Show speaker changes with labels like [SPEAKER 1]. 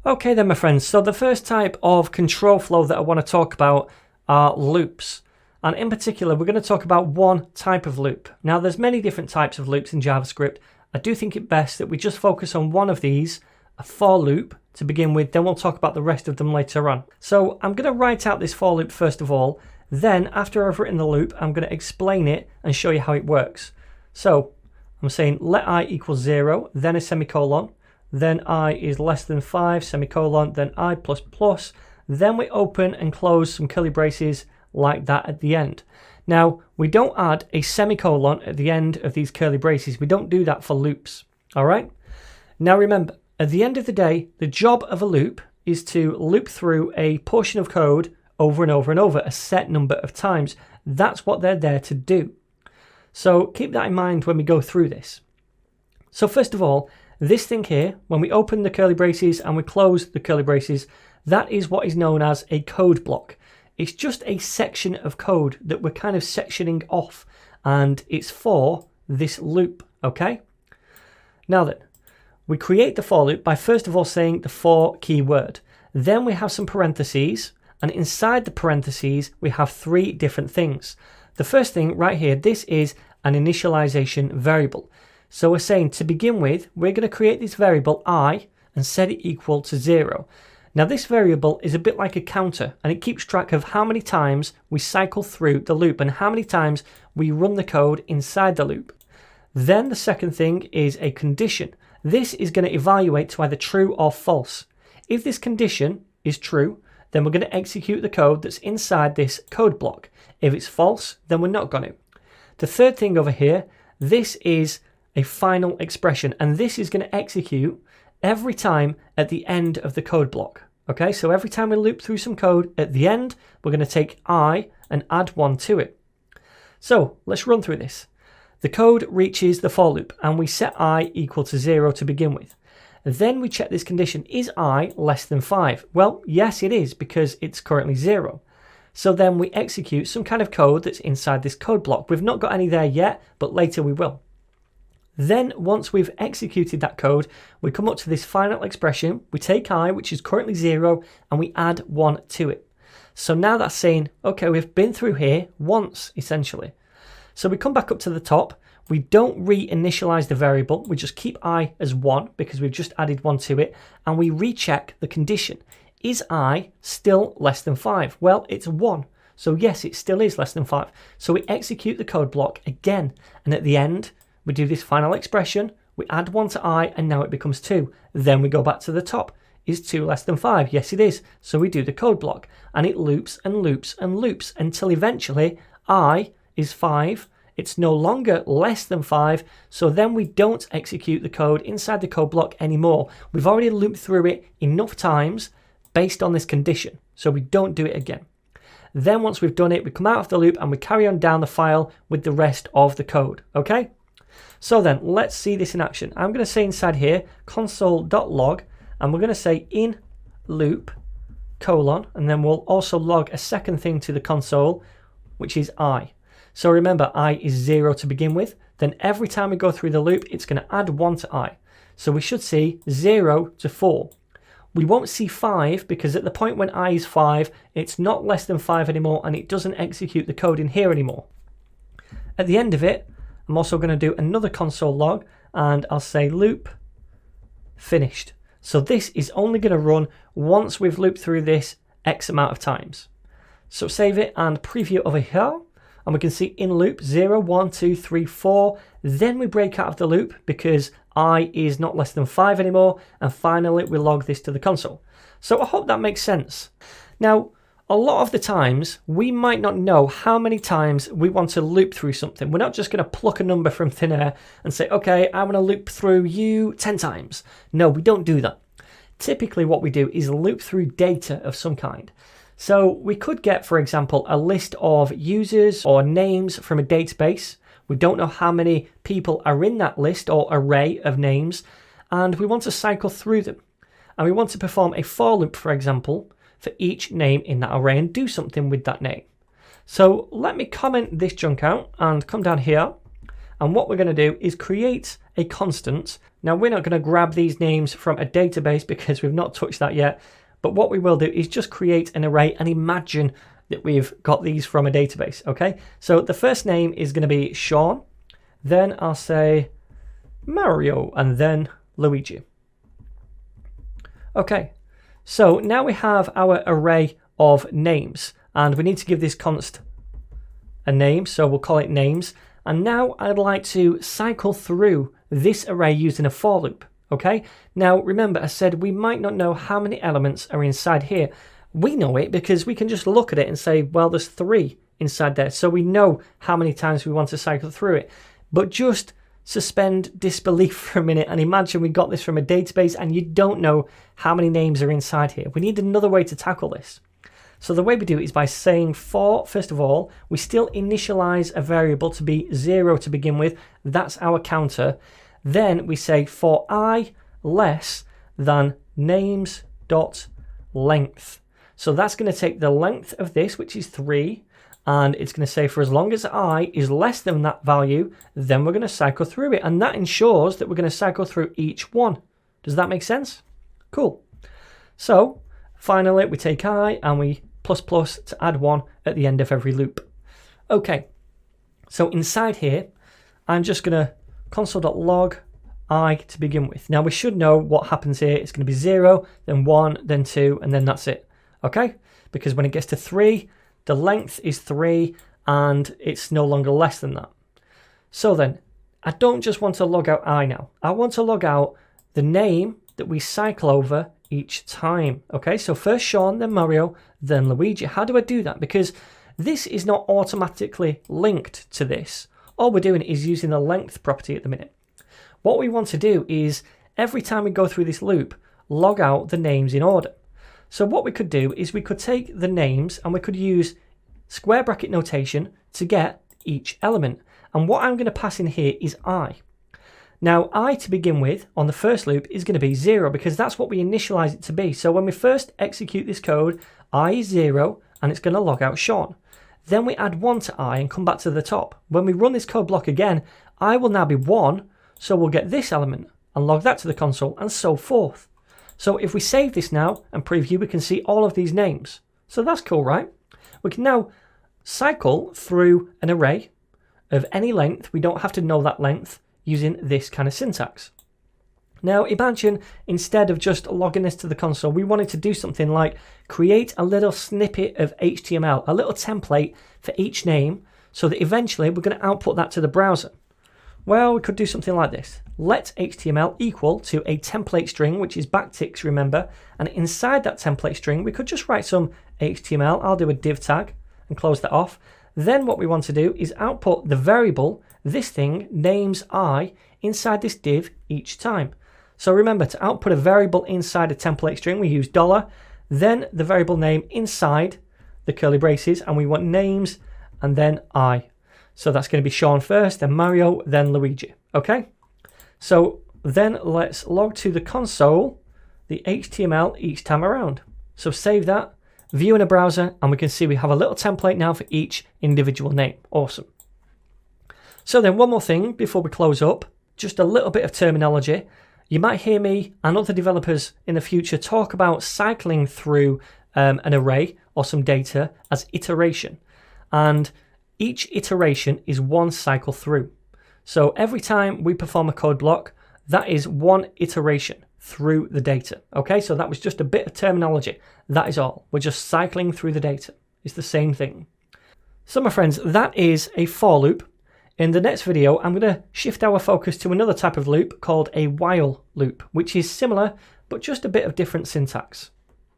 [SPEAKER 1] Okay then my friends, so the first type of control flow that I want to talk about are loops. And in particular, we're going to talk about one type of loop. Now there's many different types of loops in JavaScript. I do think it best that we just focus on one of these, a for loop, to begin with, then we'll talk about the rest of them later on. So I'm going to write out this for loop first of all, then after I've written the loop, I'm going to explain it and show you how it works. So I'm saying let I equal 0, then a semicolon, then I is less than 5, semicolon, then I plus plus, then we open and close some curly braces like that at the end. Now, we don't add a semicolon at the end of these curly braces. We don't do that for loops, all right? Now remember, at the end of the day, the job of a loop is to loop through a portion of code over and over and over a set number of times. That's what they're there to do. So keep that in mind when we go through this. So first of all, this thing here, when we open the curly braces and we close the curly braces, that is what is known as a code block. It's just a section of code that we're kind of sectioning off, and it's for this loop, okay? Now then, we create the for loop by first of all saying the for keyword. Then we have some parentheses, and inside the parentheses, we have three different things. The first thing right here, this is an initialization variable. So we're saying to begin with, we're going to create this variable I and set it equal to 0. Now this variable is a bit like a counter, and it keeps track of how many times we cycle through the loop and how many times we run the code inside the loop. Then the second thing is a condition. This is going to evaluate to either true or false. If this condition is true, then we're going to execute the code that's inside this code block. If it's false, then we're not going to. The third thing over here, this is a final expression, and this is going to execute every time at the end of the code block. Okay, so every time we loop through some code, at the end, we're going to take I and add 1 to it. So let's run through this. The code reaches the for loop, and we set I equal to 0 to begin with. Then we check this condition, is I less than 5? Well, yes it is, because it's currently 0. So then we execute some kind of code that's inside this code block. We've not got any there yet, but later we will. Then once we've executed that code, we come up to this final expression. We take I, which is currently 0, and we add 1 to it. So now that's saying, okay, we've been through here once, essentially. So we come back up to the top. We don't reinitialize the variable. We just keep I as 1 because we've just added 1 to it. And we recheck the condition. Is I still less than 5? Well, it's 1. So yes, it still is less than 5. So we execute the code block again. And at the end, we do this final expression, we add 1 to I, and now it becomes 2. Then we go back to the top. Is 2 less than 5? Yes, it is. So we do the code block, and it loops and loops and loops until eventually I is 5. It's no longer less than 5, so then we don't execute the code inside the code block anymore. We've already looped through it enough times based on this condition, so we don't do it again. Then once we've done it, we come out of the loop and we carry on down the file with the rest of the code, okay? So then let's see this in action. I'm going to say inside here console.log, and we're going to say in loop colon, and then we'll also log a second thing to the console, which is I. So remember, I is 0 to begin with. Then every time we go through the loop, it's going to add 1 to I. So we should see 0 to 4. We won't see 5 because at the point when I is 5, it's not less than 5 anymore, and it doesn't execute the code in here anymore. At the end of it, I'm also going to do another console log, and I'll say loop finished. So this is only going to run once we've looped through this X amount of times. So save it and preview over here, and we can see in loop 0, 1, 2, 3, 4. Then we break out of the loop because I is not less than 5 anymore, and finally we log this to the console. So I hope that makes sense. Now, a lot of the times, we might not know how many times we want to loop through something. We're not just going to pluck a number from thin air and say, okay, I want to loop through you 10 times. No, we don't do that. Typically what we do is loop through data of some kind. So we could get, for example, a list of users or names from a database. We don't know how many people are in that list or array of names, and we want to cycle through them. And we want to perform a for loop, for example, for each name in that array and do something with that name. So let me comment this chunk out and come down here. And what we're going to do is create a constant. Now we're not going to grab these names from a database because we've not touched that yet, but what we will do is just create an array and imagine that we've got these from a database, okay? So the first name is going to be Sean, then I'll say Mario, and then Luigi. Okay, so now we have our array of names, and we need to give this const a name, so we'll call it names. And now I'd like to cycle through this array using a for loop, okay? Now remember, I said we might not know how many elements are inside here. We know it because we can just look at it and say, well, there's 3 inside there, so we know how many times we want to cycle through it. But just suspend disbelief for a minute and imagine we got this from a database and you don't know how many names are inside here. We need another way to tackle this. So the way we do it is by saying for, first of all, we still initialize a variable to be 0 to begin with. That's our counter. Then we say for I less than names.length. So that's going to take the length of this, which is 3, and it's going to say for as long as I is less than that value, then we're going to cycle through it. And that ensures that we're going to cycle through each one. Does that make sense? Cool. So finally, we take I and we plus to add 1 at the end of every loop. Okay, so inside here, I'm just going to console.log I to begin with. Now we should know what happens here. It's going to be 0, then 1, then 2, and then that's it. Okay, because when it gets to 3, the length is 3 and it's no longer less than that. So then, I don't just want to log out I now. I want to log out the name that we cycle over each time. Okay, so first Sean, then Mario, then Luigi. How do I do that? Because this is not automatically linked to this. All we're doing is using the length property at the minute. What we want to do is every time we go through this loop, log out the names in order. So what we could do is we could take the names and we could use square bracket notation to get each element. And what I'm going to pass in here is I. Now, I to begin with on the first loop is going to be 0 because that's what we initialize it to be. So when we first execute this code, I is 0 and it's going to log out Sean. Then we add 1 to I and come back to the top. When we run this code block again, I will now be 1, so we'll get this element and log that to the console and so forth. So if we save this now and preview, we can see all of these names. So that's cool, right? We can now cycle through an array of any length. We don't have to know that length using this kind of syntax. Now imagine instead of just logging this to the console, we wanted to do something like create a little snippet of HTML, a little template for each name, so that eventually we're going to output that to the browser. Well, we could do something like this. Let HTML equal to a template string, which is backticks, remember, and inside that template string, we could just write some HTML. I'll do a div tag and close that off. Then what we want to do is output the variable, this thing, names I, inside this div each time. So remember, to output a variable inside a template string, we use $, then the variable name inside the curly braces, and we want names and then I. So that's going to be Sean first, then Mario, then Luigi. Okay? So then let's log to the console the HTML each time around. So save that, view in a browser, and we can see we have a little template now for each individual name. Awesome. So then one more thing before we close up, just a little bit of terminology. You might hear me and other developers in the future talk about cycling through an array or some data as iteration. And each iteration is one cycle through. So every time we perform a code block, that is one iteration through the data. Okay, so that was just a bit of terminology. That is all. We're just cycling through the data. It's the same thing. So my friends, that is a for loop. In the next video, I'm going to shift our focus to another type of loop called a while loop, which is similar, but just a bit of different syntax.